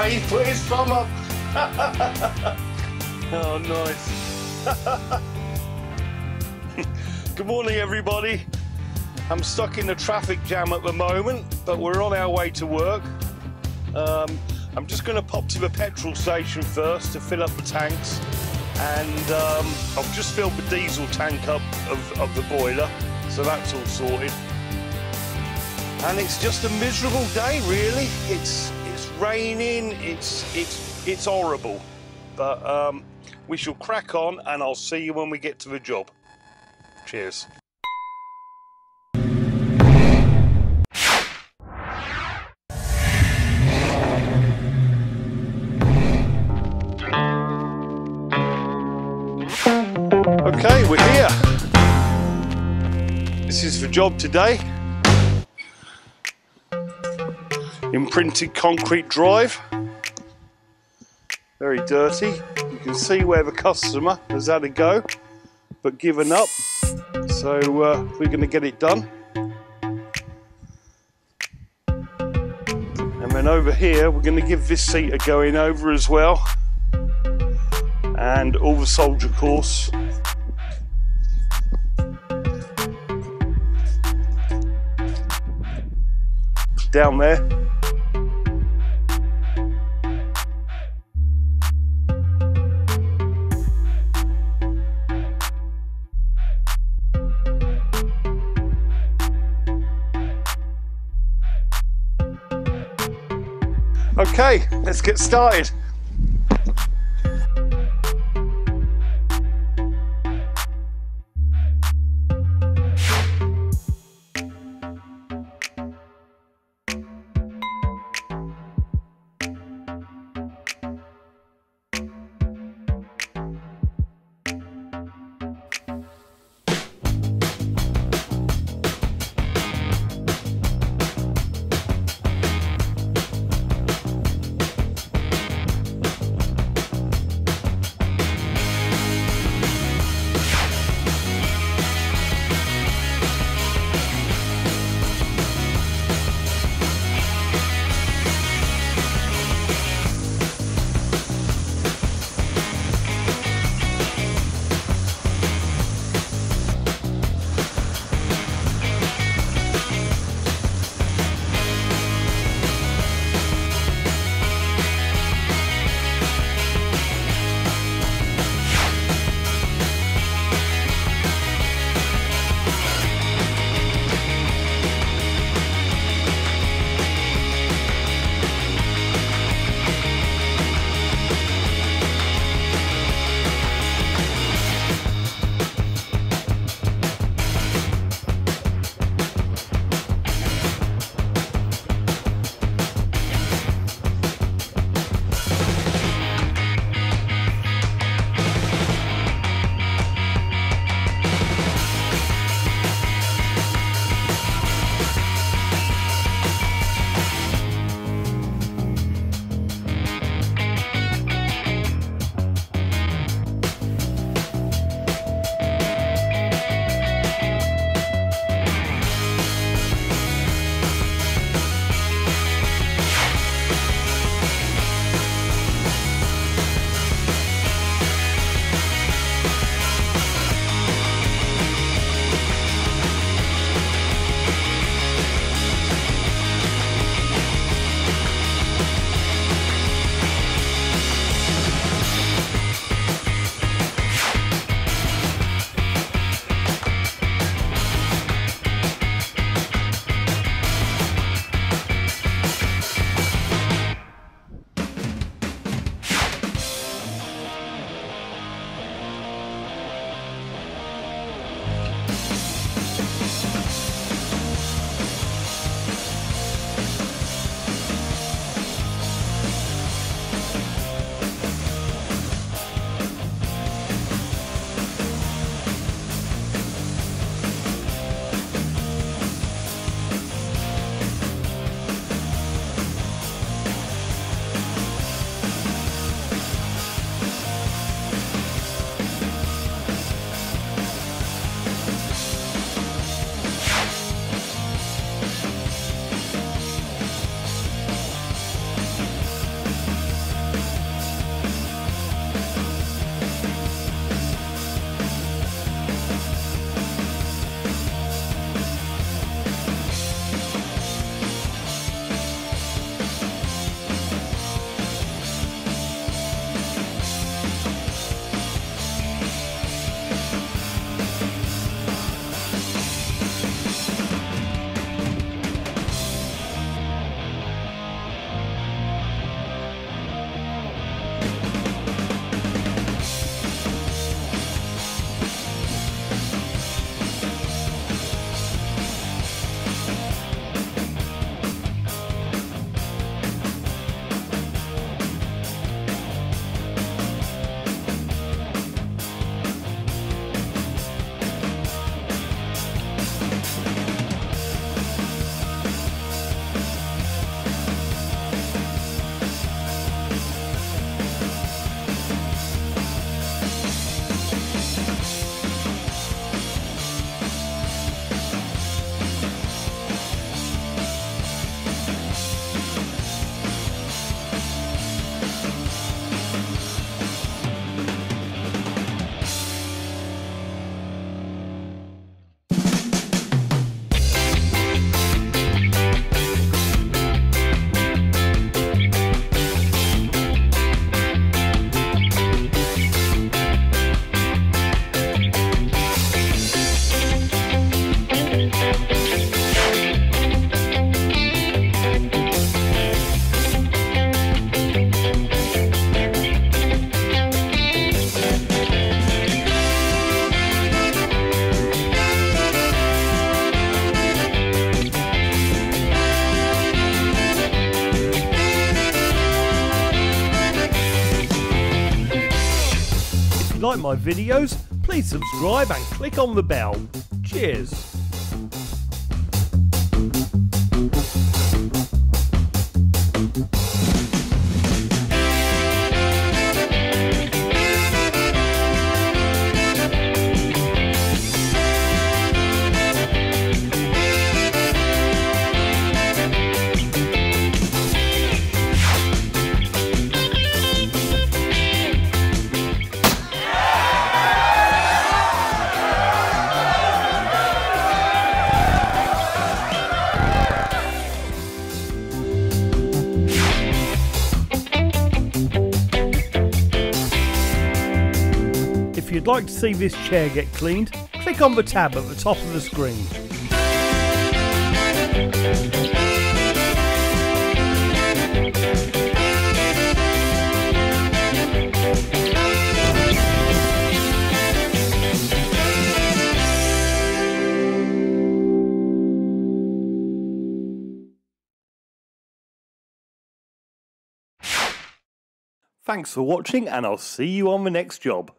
He put his thumb up. Oh, nice. Good morning, everybody. I'm stuck in a traffic jam at the moment, but we're on our way to work. I'm just going to pop to the petrol station first to fill up the tanks, and I've just filled the diesel tank up of the boiler, so that's all sorted. And it's just a miserable day, really. It's raining. It's horrible, but we shall crack on, and I'll see you when we get to the job. Cheers. Okay, we're here. This is the job today. Imprinted concrete drive. Very dirty. You can see where the customer has had a go, but given up. So we're going to get it done. And then over here, we're going to give this seat a going over as well. And all the soldier course. Down there. Okay, let's get started. like my videos, please subscribe and click on the bell. Cheers. If you'd like to see this chair get cleaned, click on the tab at the top of the screen. Thanks for watching, and I'll see you on the next job.